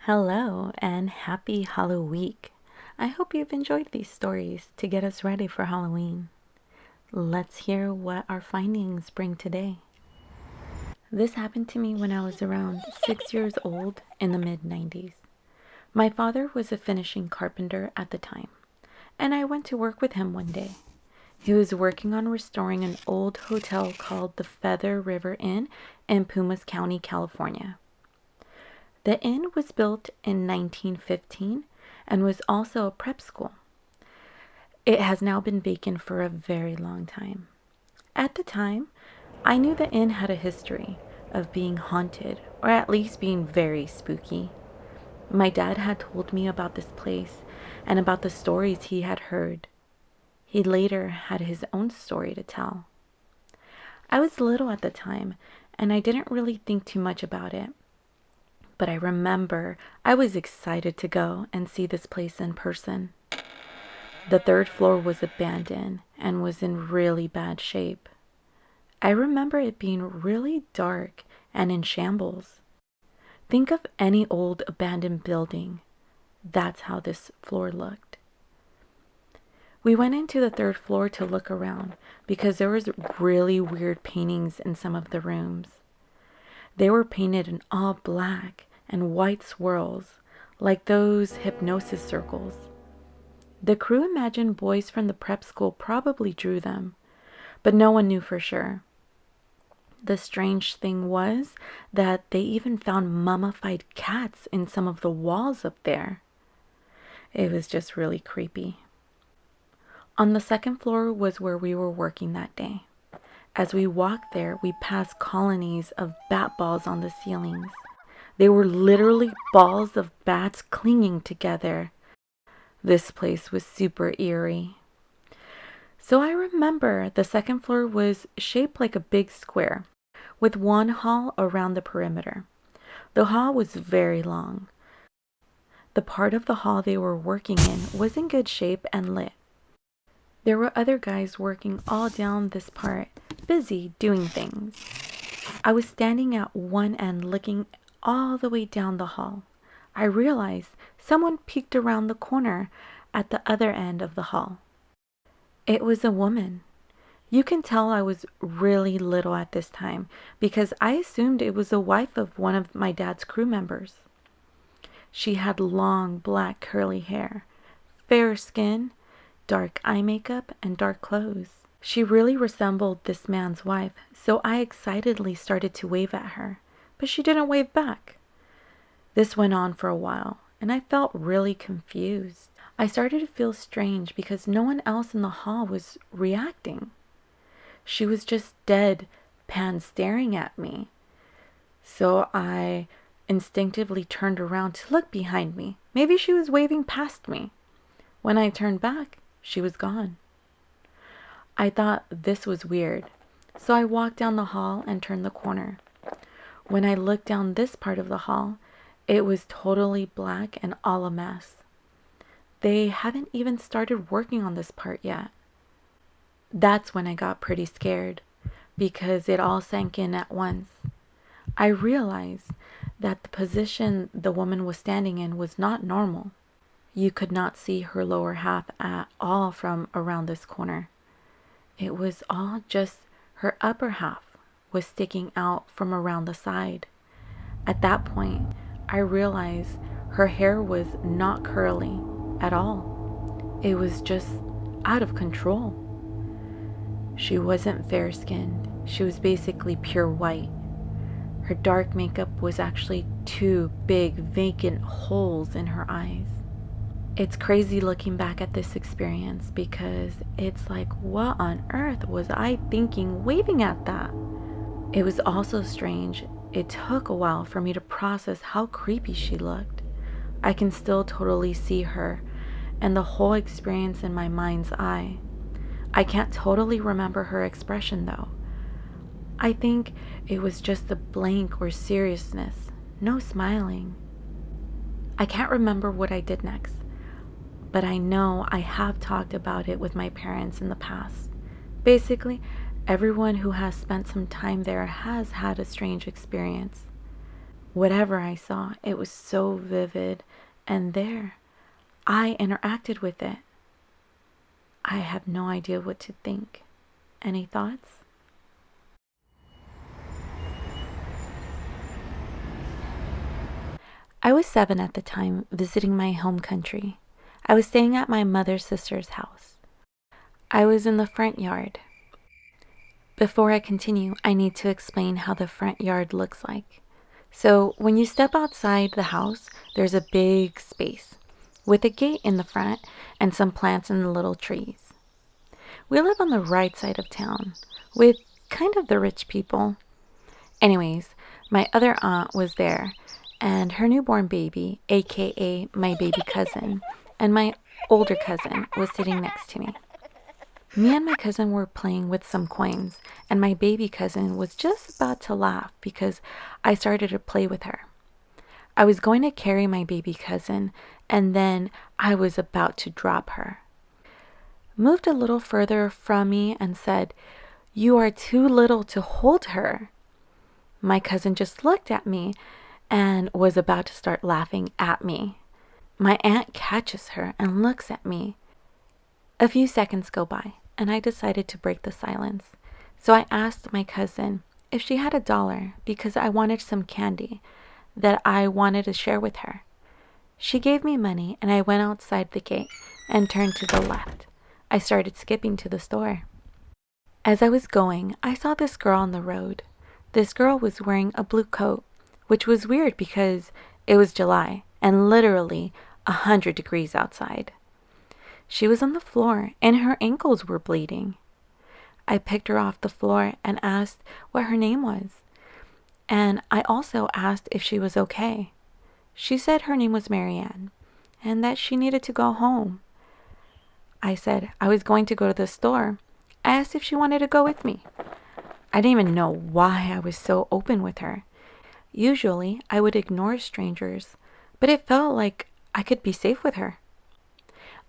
Hello and happy Halloweek. I hope you've enjoyed these stories to get us ready for Halloween. Let's hear what our findings bring today. This happened to me when I was around 6 years old in the mid-90s. My father was a finishing carpenter at the time, and I went to work with him one day. He was working on restoring an old hotel called the Feather River Inn in Pumas County, California. The inn was built in 1915 and was also a prep school. It has now been vacant for a very long time. At the time, I knew the inn had a history of being haunted, or at least being very spooky. My dad had told me about this place and about the stories he had heard. He later had his own story to tell. I was little at the time, and I didn't really think too much about it. But I remember I was excited to go and see this place in person. The third floor was abandoned and was in really bad shape. I remember it being really dark and in shambles. Think of any old abandoned building. That's how this floor looked. We went into the third floor to look around because there was really weird paintings in some of the rooms. They were painted in all black and white swirls, like those hypnosis circles. The crew imagined boys from the prep school probably drew them, but no one knew for sure. The strange thing was that they even found mummified cats in some of the walls up there. It was just really creepy. On the second floor was where we were working that day. As we walked there, we passed colonies of bat balls on the ceilings. They were literally balls of bats clinging together. This place was super eerie. So I remember the second floor was shaped like a big square, with one hall around the perimeter. The hall was very long. The part of the hall they were working in was in good shape and lit. There were other guys working all down this part, busy doing things. I was standing at one end looking all the way down the hall. I realized someone peeked around the corner at the other end of the hall. It was a woman. You can tell I was really little at this time because I assumed it was the wife of one of my dad's crew members. She had long black curly hair, fair skin, dark eye makeup, and dark clothes. She really resembled this man's wife, so I excitedly started to wave at her, but she didn't wave back. This went on for a while, and I felt really confused. I started to feel strange because no one else in the hall was reacting. She was just deadpan staring at me. So I instinctively turned around to look behind me. Maybe she was waving past me. When I turned back, she was gone. I thought this was weird, so I walked down the hall and turned the corner. When I looked down this part of the hall, it was totally black and all a mess. They haven't even started working on this part yet. That's when I got pretty scared, because it all sank in at once. I realized that the position the woman was standing in was not normal. You could not see her lower half at all from around this corner. It was all just her upper half was sticking out from around the side. At that point, I realized her hair was not curly at all. It was just out of control. She wasn't fair-skinned. She was basically pure white. Her dark makeup was actually two big vacant holes in her eyes. It's crazy looking back at this experience because it's like, what on earth was I thinking waving at that? It was also strange. It took a while for me to process how creepy she looked. I can still totally see her and the whole experience in my mind's eye. I can't totally remember her expression though. I think it was just a blank or seriousness, no smiling. I can't remember what I did next, but I know I have talked about it with my parents in the past. Basically, everyone who has spent some time there has had a strange experience. Whatever I saw, it was so vivid, and there, I interacted with it. I have no idea what to think. Any thoughts? I was 7 at the time, visiting my home country. I was staying at my mother's sister's house. I was in the front yard. Before I continue, I need to explain how the front yard looks like. So, when you step outside the house, there's a big space with a gate in the front and some plants and little trees. We live on the right side of town with kind of the rich people. Anyways, my other aunt was there and her newborn baby, aka my baby cousin, and my older cousin was sitting next to me. Me and my cousin were playing with some coins, and my baby cousin was just about to laugh because I started to play with her. I was going to carry my baby cousin, and then I was about to drop her. Moved a little further from me and said, "You are too little to hold her." My cousin just looked at me and was about to start laughing at me. My aunt catches her and looks at me. A few seconds go by, and I decided to break the silence. So I asked my cousin if she had $1 because I wanted some candy that I wanted to share with her. She gave me money, and I went outside the gate and turned to the left. I started skipping to the store. As I was going, I saw this girl on the road. This girl was wearing a blue coat, which was weird because it was July and literally 100 degrees outside. She was on the floor and her ankles were bleeding. I picked her off the floor and asked what her name was. And I also asked if she was okay. She said her name was Marianne and that she needed to go home. I said I was going to go to the store. I asked if she wanted to go with me. I didn't even know why I was so open with her. Usually I would ignore strangers, but it felt like I could be safe with her.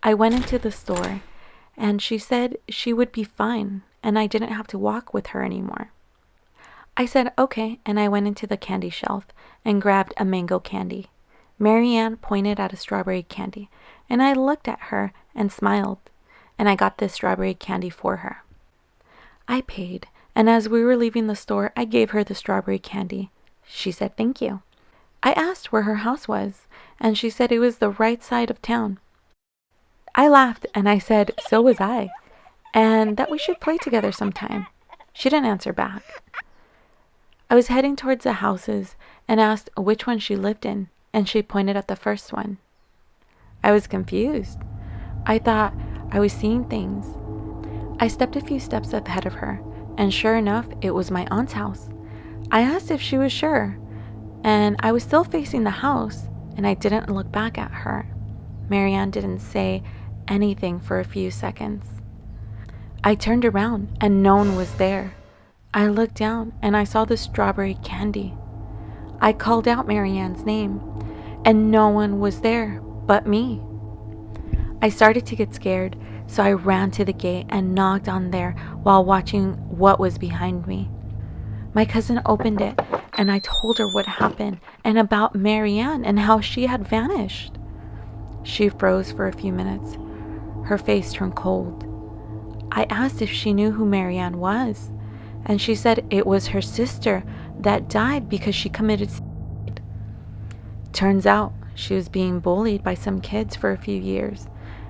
I went into the store and she said she would be fine and I didn't have to walk with her anymore. I said okay, and I went into the candy shelf and grabbed a mango candy. Marianne pointed at a strawberry candy and I looked at her and smiled, and I got this strawberry candy for her. I paid, and as we were leaving the store, I gave her the strawberry candy. She said thank you. I asked where her house was, and she said it was the right side of town. I laughed and I said so was I, and that we should play together sometime. She didn't answer back. I was heading towards the houses and asked which one she lived in, and she pointed at the first one. I was confused. I thought I was seeing things. I stepped a few steps ahead of her, and sure enough, it was my aunt's house. I asked if she was sure, and I was still facing the house, and I didn't look back at her. Marianne didn't say anything for a few seconds. I turned around, and no one was there. I looked down, and I saw the strawberry candy. I called out Marianne's name, and no one was there but me. I started to get scared, so I ran to the gate and knocked on there while watching what was behind me. My cousin opened it, and I told her what happened and about Marianne and how she had vanished. She froze for a few minutes. Her face turned cold. I asked if she knew who Marianne was, and she said it was her sister that died because she committed suicide. Turns out she was being bullied by some kids for a few years,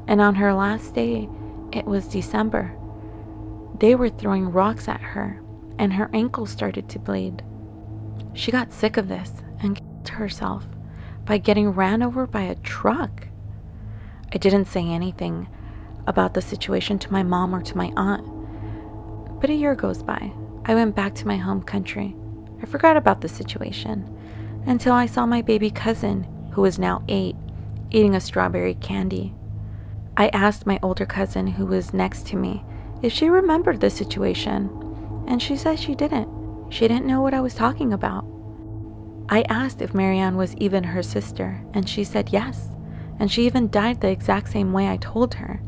and on her last day, it was December, they were throwing rocks at her, and her ankles started to bleed. She got sick of this and killed herself by getting ran over by a truck. I didn't say anything about the situation to my mom or to my aunt. But a year goes by. I went back to my home country. I forgot about the situation until I saw my baby cousin, who was now 8, eating a strawberry candy. I asked my older cousin, who was next to me, if she remembered the situation, and she said she didn't. She didn't know what I was talking about. I asked if Marianne was even her sister, and she said yes, and she even died the exact same way I told her.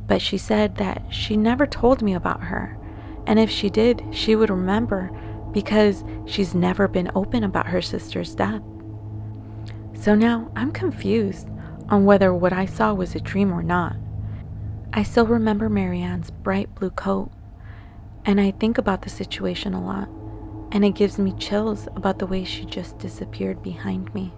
But she said that she never told me about her, and if she did, she would remember because she's never been open about her sister's death. So now I'm confused on whether what I saw was a dream or not. I still remember Marianne's bright blue coat, and I think about the situation a lot, and it gives me chills about the way she just disappeared behind me.